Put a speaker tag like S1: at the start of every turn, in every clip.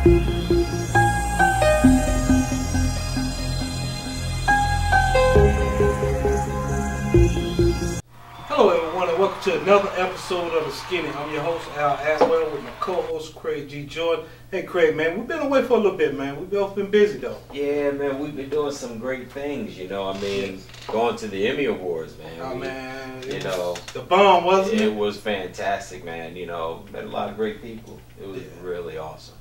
S1: Hello everyone and welcome to another episode of The Skinny. I'm your host Al Aswell with my co-host Craig G. Jordan. Hey Craig, man, we've been away for a little bit, man. We've both been busy though.
S2: Yeah, man, we've been doing some great things, you know. I mean, going to the Emmy Awards, man.
S1: Oh man,
S2: you know,
S1: the bomb, wasn't it?
S2: It was fantastic, man. You know, met a lot of great people. It was really awesome.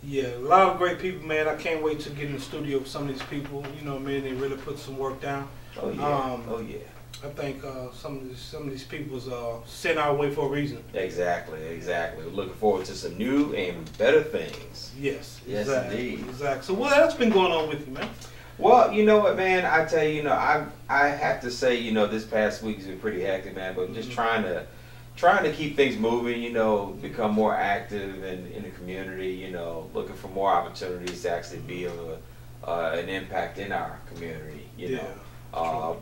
S1: Yeah, a lot of great people, man. I can't wait to get in the studio with some of these people. You know, man, they really put some work down.
S2: Oh yeah. Oh yeah.
S1: I think some of these people's sent our way for a reason.
S2: Exactly. We're looking forward to some new and better things.
S1: Yes.
S2: Yes,
S1: exactly,
S2: indeed.
S1: Exactly. So what else been going on with you, man?
S2: Well, you know what, man. I tell you, you know, I have to say, you know, this past week has been pretty hectic, man. But just trying to keep things moving, you know, become more active in the community, you know, looking for more opportunities to actually be able to an impact in our community, you know.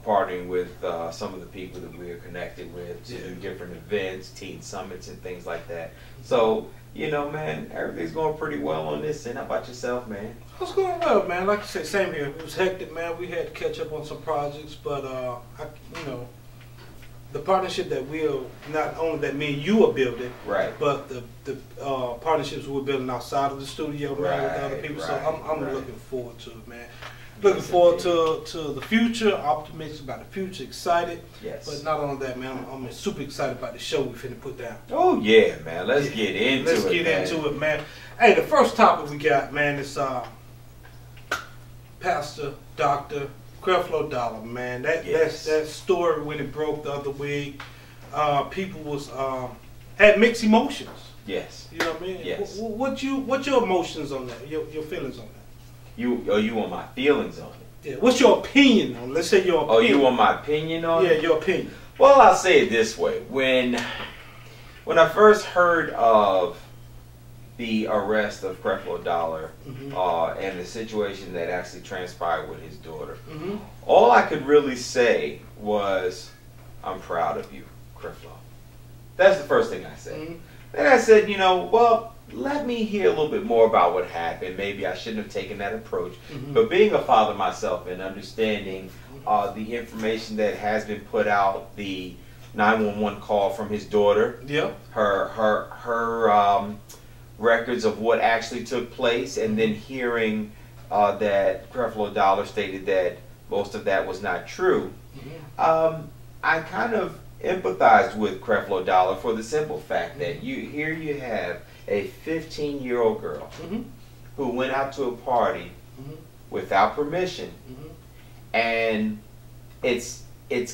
S2: Partnering with some of the people that we are connected with to do different events, teen summits and things like that. So, you know, man, everything's going pretty well on this end. How about yourself, man?
S1: It's going well, man. Like I said, same here. It was hectic, man. We had to catch up on some projects, but you know, the partnership that not only that me and you are building, right, but the partnerships we're building outside of the studio, man, with other people. So I'm looking forward to it, man. Looking forward to the future, optimistic about the future, excited. Yes. But not only that, man, I'm super excited about the show we finna put down.
S2: Oh yeah, man. Let's get into it,
S1: man. Hey, the first topic we got, man, is Pastor Dr. Crefflo Dollar, man. That story when it broke the other week, people was had mixed emotions.
S2: Yes.
S1: You know what I mean?
S2: Yes.
S1: What's your emotions on that? Your feelings on that?
S2: You want my feelings on it?
S1: Yeah. What's your opinion on it? Let's say your opinion.
S2: Oh, you want my opinion on it?
S1: Yeah, your opinion.
S2: Well, I'll say it this way. When I first heard of the arrest of Crefflo Dollar and the situation that actually transpired with his daughter, all I could really say was, I'm proud of you, Crefflo. That's the first thing I said. Then I said, you know, well, let me hear a little bit more about what happened. Maybe I shouldn't have taken that approach. But being a father myself and understanding the information that has been put out, the 911 call from his daughter, her records of what actually took place, and then hearing that Crefflo Dollar stated that most of that was not true, I kind of empathized with Crefflo Dollar for the simple fact that here you have a 15-year-old girl who went out to a party without permission, and it's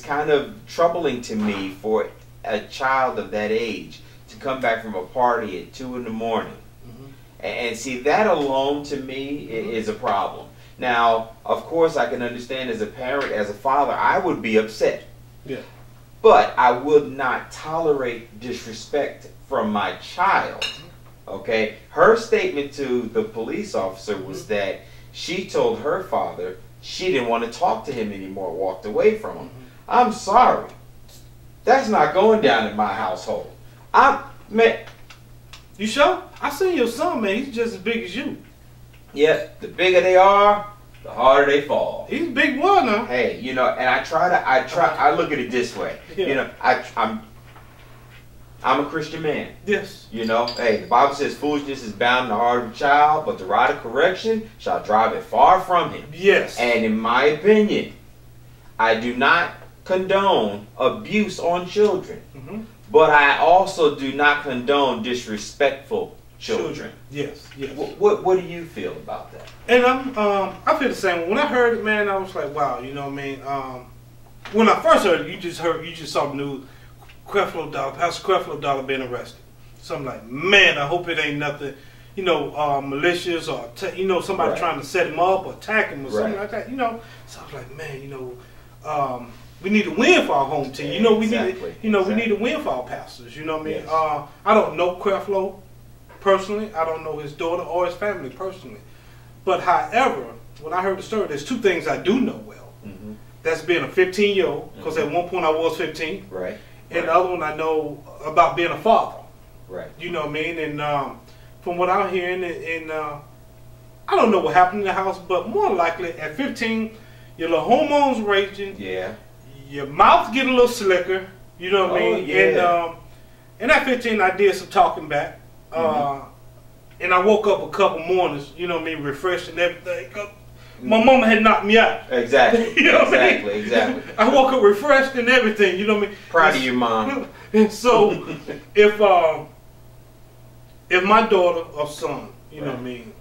S2: kind of troubling to me for a child of that age to come back from a party at 2 in the morning, and see that alone to me is a problem. Now, of course, I can understand as a parent, as a father, I would be upset. Yeah. But I would not tolerate disrespect from my child. Okay? Her statement to the police officer was that she told her father she didn't want to talk to him anymore, walked away from him. I'm sorry. That's not going down in my household. Man.
S1: You sure? I seen your son, man. He's just as big as you.
S2: Yeah, the bigger they are, the harder they fall.
S1: He's a big one, huh?
S2: Hey, you know, and I look at it this way. You know, I'm a Christian man. Yes. You know, hey, the Bible says foolishness is bound in the heart of a child, but the rod of correction shall drive it far from him. Yes. And in my opinion, I do not condone abuse on children, but I also do not condone disrespectful children. Yes, yes. What do you feel about that?
S1: And I feel the same. When I heard it, man, I was like, wow, you know what I mean? When I first heard it, you just saw the news, Crefflo Dollar, Pastor Crefflo Dollar being arrested. So I'm like, man, I hope it ain't nothing, you know, malicious or you know, somebody trying to set him up or attack him or something like that, you know. So I was like, man, you know, we need to win for our home team. You know, we need to win for our pastors. You know what I mean? Yes. I don't know Crefflo personally. I don't know his daughter or his family personally. But however, when I heard the story, there's two things I do know well. That's being a 15-year-old, because at one point I was 15. Right. And the other one I know about being a father. Right. You know what I mean? And from what I'm hearing, and I don't know what happened in the house, but more likely at 15, your little hormones raging.
S2: Yeah.
S1: Your mouth get a little slicker. You know what I mean?
S2: Yeah.
S1: And at 15, I did some talking back. And I woke up a couple mornings, you know what I mean, refreshed and everything. My mama had knocked me out.
S2: Exactly.
S1: You know what I mean?
S2: Exactly.
S1: I woke up refreshed and everything, you know what I mean?
S2: Proud of you, Mom.
S1: And so, if my daughter or son, you know what I mean,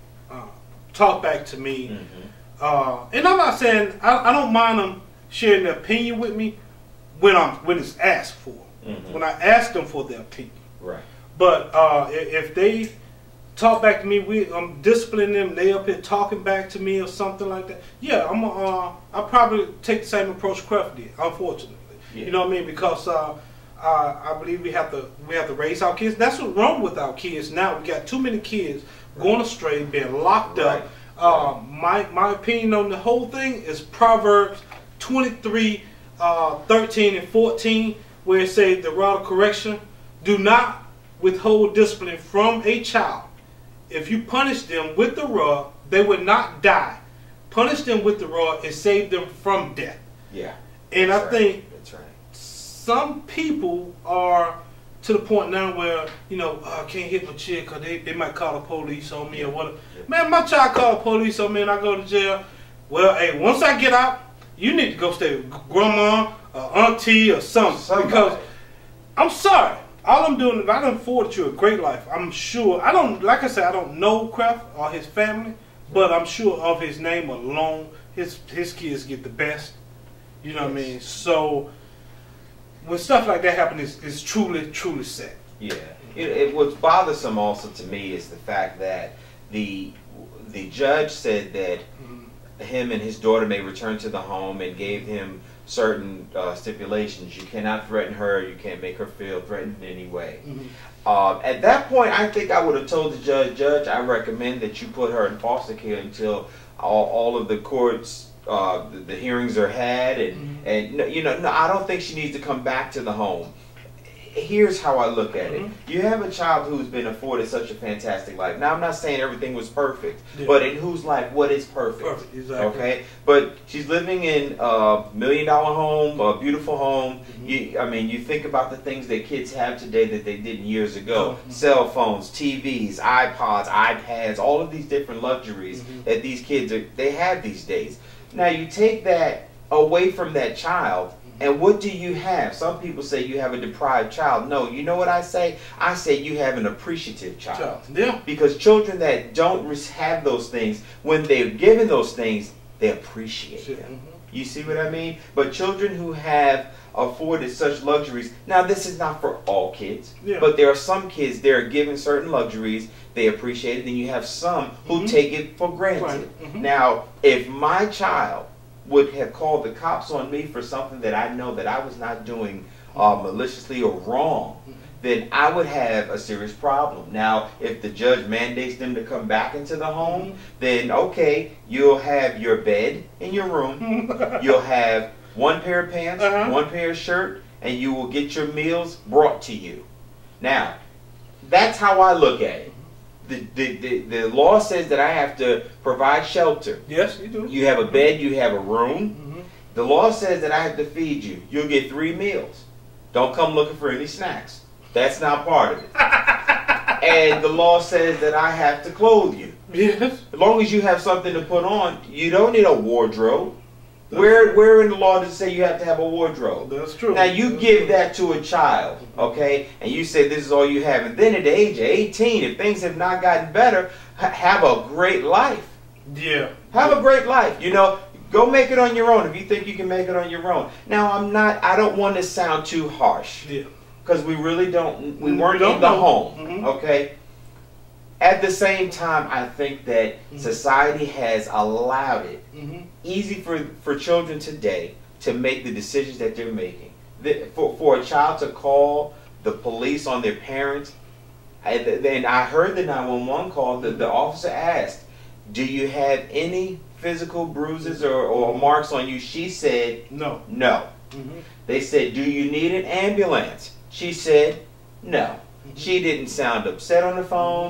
S1: talk back to me, and I'm not saying I don't mind them sharing their opinion with me when it's asked for, when I ask them for their opinion.
S2: Right.
S1: But if they talk back to me, I'm disciplining them. They up here talking back to me or something like that. Yeah, I'll probably take the same approach Crefflo did. Unfortunately, you know what I mean, because I believe we have to raise our kids. That's what's wrong with our kids now. We got too many kids going astray, being locked up. My opinion on the whole thing is Proverbs 23, 13 and 14, where it says the rod of correction, do not withhold discipline from a child. If you punish them with the rod, they will not die. Punish them with the rod and save them from death.
S2: Yeah.
S1: And I think
S2: that's right.
S1: Some people are to the point now where, you know, I can't hit my chick because they might call the police on me or whatever. Man, my child called the police on me and I go to jail. Well, hey, once I get out, you need to go stay with grandma or auntie or something. Because I'm sorry. All I'm doing is I done afforded you a great life. I'm sure. Like I said, I don't know Crefflo or his family, but I'm sure of his name alone, his kids get the best. You know what I mean? So when stuff like that happens, it's truly, truly sad.
S2: Yeah. What's bothersome also to me is the fact that the judge said that him and his daughter may return to the home and gave him certain stipulations. You cannot threaten her. You can't make her feel threatened in any way. At that point, I think I would have told the judge, I recommend that you put her in foster care until all of the courts, the hearings are had, and you know, no, I don't think she needs to come back to the home. Here's how I look at it. You have a child who's been afforded such a fantastic life. Now, I'm not saying everything was perfect, but in whose life, what is perfect?
S1: Perfect, exactly.
S2: Okay? But she's living in a $1 million home, a beautiful home. I mean, you think about the things that kids have today that they didn't years ago. Cell phones, TVs, iPods, iPads, all of these different luxuries that these kids they have these days. Now, you take that away from that child, and what do you have? Some people say you have a deprived child. No, you know what I say? I say you have an appreciative child.
S1: Yeah.
S2: Because children that don't have those things, when they're given those things, they appreciate them. You see what I mean? But children who have afforded such luxuries, now this is not for all kids, but there are some kids, they're given certain luxuries, they appreciate it, and you have some who take it for granted. Now, if my child would have called the cops on me for something that I know that I was not doing maliciously or wrong, then I would have a serious problem. Now, if the judge mandates them to come back into the home, then okay, you'll have your bed in your room, you'll have one pair of pants, one pair of shirt, and you will get your meals brought to you. Now, that's how I look at it. The law says that I have to provide shelter.
S1: Yes, you do.
S2: You have a bed, you have a room. The law says that I have to feed you. You'll get 3 meals. Don't come looking for any snacks. That's not part of it. And the law says that I have to clothe you.
S1: Yes.
S2: As long as you have something to put on, you don't need a wardrobe. Where in the law does it say you have to have a wardrobe?
S1: That's true.
S2: Now you give that to a child, okay, and you say this is all you have. And then at the age of 18, if things have not gotten better, have a great life.
S1: Yeah.
S2: Have a great life. You know, go make it on your own if you think you can make it on your own. Now I don't want to sound too harsh. Yeah. Because we really don't, we weren't in the home, okay? At the same time, I think that society has allowed it easy for children today to make the decisions that they're making. For a child to call the police on their parents, and I heard the 911 call, the officer asked, do you have any physical bruises or marks on you? She said, no. No. They said, do you need an ambulance? She said, no. She didn't sound upset on the phone.